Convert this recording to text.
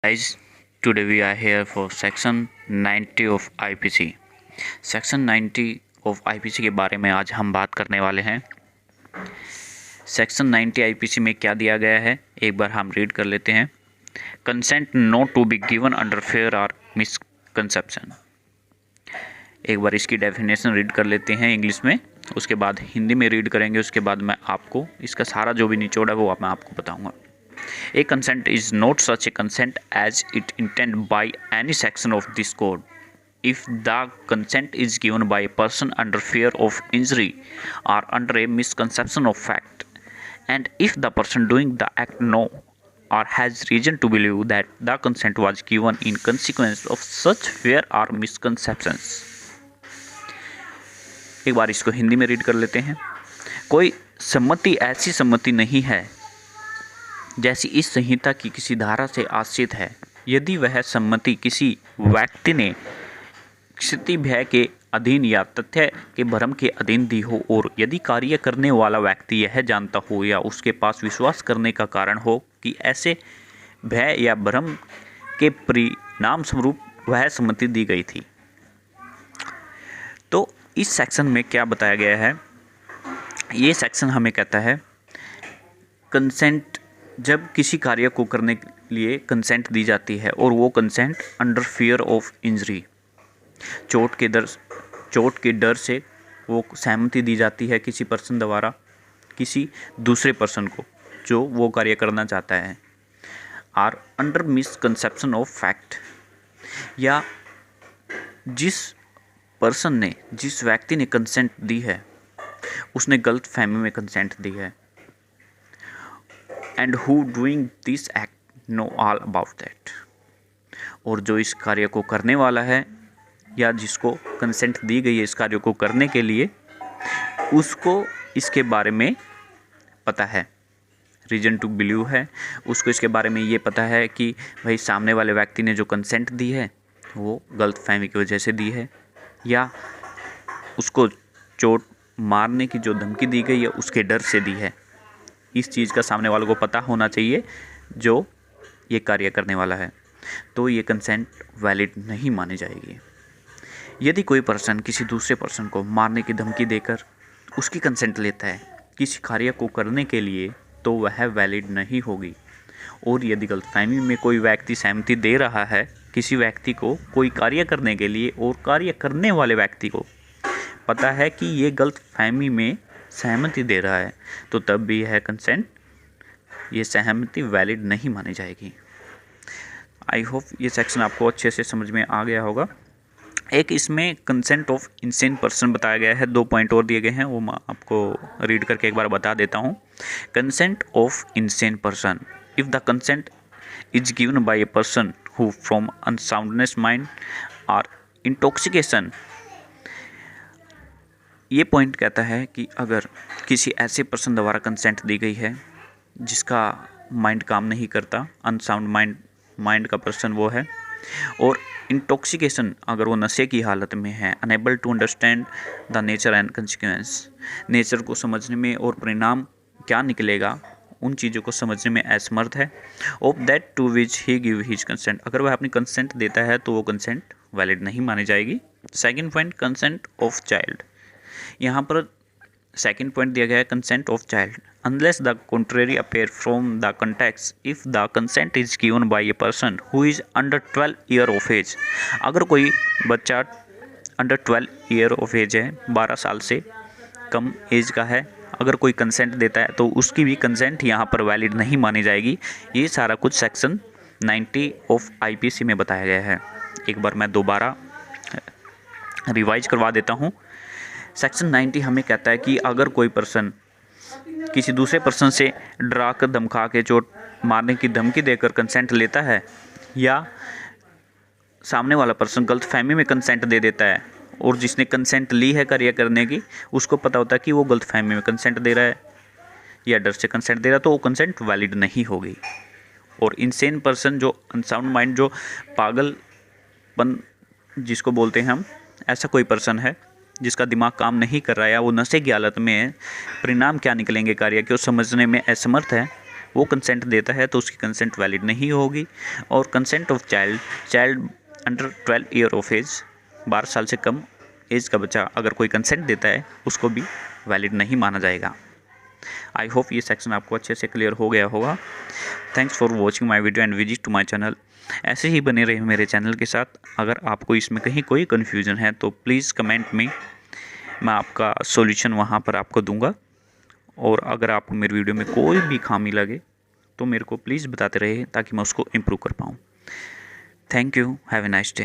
guys, today we are here for section 90 of IPC. Section 90 of IPC के बारे में आज हम बात करने वाले हैं। सेक्शन 90 आईपीसी में क्या दिया गया है एक बार हम रीड कर लेते हैं। Consent not to be given under fear और मिसकंसेप्शन। एक बार इसकी डेफिनेशन रीड कर लेते हैं इंग्लिश में, उसके बाद हिंदी में रीड करेंगे, उसके बाद मैं आपको इसका सारा जो भी निचोड़ है वो मैं आपको बताऊंगा। A consent is not such a consent as it intended by any section of this code. If the consent is given by a person under fear of injury or under a misconception of fact, and if the person doing the act know or has reason to believe that the consent was given in consequence of such fear or misconceptions. एक बार इसको हिंदी में read कर लेते हैं। कोई सम्मति ऐसी सम्मति नहीं है जैसी इस संहिता की किसी धारा से आश्रित है, यदि वह सम्मति किसी व्यक्ति ने स्थिति भय के अधीन या तथ्य के भ्रम के अधीन दी हो, और यदि कार्य करने वाला व्यक्ति यह जानता हो या उसके पास विश्वास करने का कारण हो कि ऐसे भय या भ्रम के परिणाम स्वरूप वह सम्मति दी गई थी। तो इस सेक्शन में क्या बताया गया है, ये सेक्शन हमें कहता है कंसेंट, जब किसी कार्य को करने के लिए कंसेंट दी जाती है और वो consent under fear of injury, चोट के डर से वो सहमति दी जाती है किसी पर्सन द्वारा किसी दूसरे पर्सन को जो वो कार्य करना चाहता है, और अंडर मिसकंसेप्शन ऑफ फैक्ट, या जिस पर्सन ने, जिस व्यक्ति ने कंसेंट दी है उसने गलत फहमी में कंसेंट दी है, and who doing this act know all about that, और जो इस कार्य को करने वाला है या जिसको कंसेंट दी गई है इस कार्य को करने के लिए, उसको इसके बारे में पता है, रीजन टू बिलीव है, उसको इसके बारे में ये पता है कि भाई सामने वाले व्यक्ति ने जो कंसेंट दी है वो गलत फहमी की वजह से दी है, या उसको चोट मारने की जो धमकी दी गई है उसके डर से दी है। इस चीज़ का सामने वालों को पता होना चाहिए जो ये कार्य करने वाला है, तो ये कंसेंट वैलिड नहीं मानी जाएगी। यदि कोई पर्सन किसी दूसरे पर्सन को मारने की धमकी देकर उसकी कंसेंट लेता है किसी कार्य को करने के लिए, तो वह वैलिड नहीं होगी। और यदि गलतफहमी में कोई व्यक्ति सहमति दे रहा है किसी व्यक्ति को कोई कार्य करने के लिए, और कार्य करने वाले व्यक्ति को पता है कि ये गलतफहमी में सहमति दे रहा है, तो तब भी यह कंसेंट, ये सहमति वैलिड नहीं मानी जाएगी। आई होप ये सेक्शन आपको अच्छे से समझ में आ गया होगा। एक इसमें कंसेंट ऑफ इंसेन पर्सन बताया गया है, 2 पॉइंट और दिए गए हैं, वो मैं आपको रीड करके एक बार बता देता हूँ। Consent of insane person, if the consent is given by a person who from unsoundness mind और इंटॉक्सिकेशन। ये पॉइंट कहता है कि अगर किसी ऐसे पर्सन द्वारा कंसेंट दी गई है जिसका माइंड काम नहीं करता, अनसाउंड माइंड का पर्सन वो है, और इंटॉक्सिकेशन, अगर वो नशे की हालत में है, unable to understand the nature and consequence, nature को समझने में और परिणाम क्या निकलेगा उन चीज़ों को समझने में असमर्थ है, of that to which he give his consent, अगर वह अपनी कंसेंट देता है तो वो कंसेंट वैलिड नहीं मानी जाएगी। Second point, consent of child, यहाँ पर सेकेंड पॉइंट दिया गया है consent of child, unless the contrary appear from the context if the consent is given by a person who is under 12 year of age, अगर कोई बच्चा under 12 year of as है, 12 साल से कम एज का है, अगर कोई कंसेंट देता है तो उसकी भी कंसेंट यहाँ पर वैलिड नहीं मानी जाएगी। ये सारा कुछ सेक्शन 90 ऑफ आईपीसी में बताया गया है। एक बार मैं दोबारा रिवाइज करवा देता हूँ। सेक्शन 90 हमें कहता है कि अगर कोई पर्सन किसी दूसरे पर्सन से डरा कर, धमका के, चोट मारने की धमकी देकर कंसेंट लेता है, या सामने वाला पर्सन गलत फहमी में कंसेंट दे देता है, और जिसने कंसेंट ली है कार्य करने की उसको पता होता है कि वो गलत फहमी में कंसेंट दे रहा है या डर से कंसेंट दे रहा है, तो वो कंसेंट वैलिड नहीं होगी। और इंसेन पर्सन, जो अनसाउंड माइंड, जो पागलपन जिसको बोलते हैं हम, ऐसा कोई पर्सन है जिसका दिमाग काम नहीं कर रहा है या वो नशे की हालत में है, परिणाम क्या निकलेंगे कार्य के वो समझने में असमर्थ है, वो कंसेंट देता है तो उसकी कंसेंट वैलिड नहीं होगी। और consent of child under 12 year of age, 12 साल से कम एज का बच्चा अगर कोई कंसेंट देता है उसको भी वैलिड नहीं माना जाएगा। आई होप ये सेक्शन आपको अच्छे से क्लियर हो गया होगा। Thanks for watching my video and visit to my channel. ऐसे ही बने रहे मेरे चैनल के साथ। अगर आपको इसमें कहीं कोई कन्फ्यूज़न है तो प्लीज़ कमेंट में, मैं आपका सॉल्यूशन वहाँ पर आपको दूंगा। और अगर आपको मेरी वीडियो में कोई भी खामी लगे तो मेरे को प्लीज़ बताते रहिए ताकि मैं उसको इम्प्रूव कर पाऊँ। Thank you, have a nice day.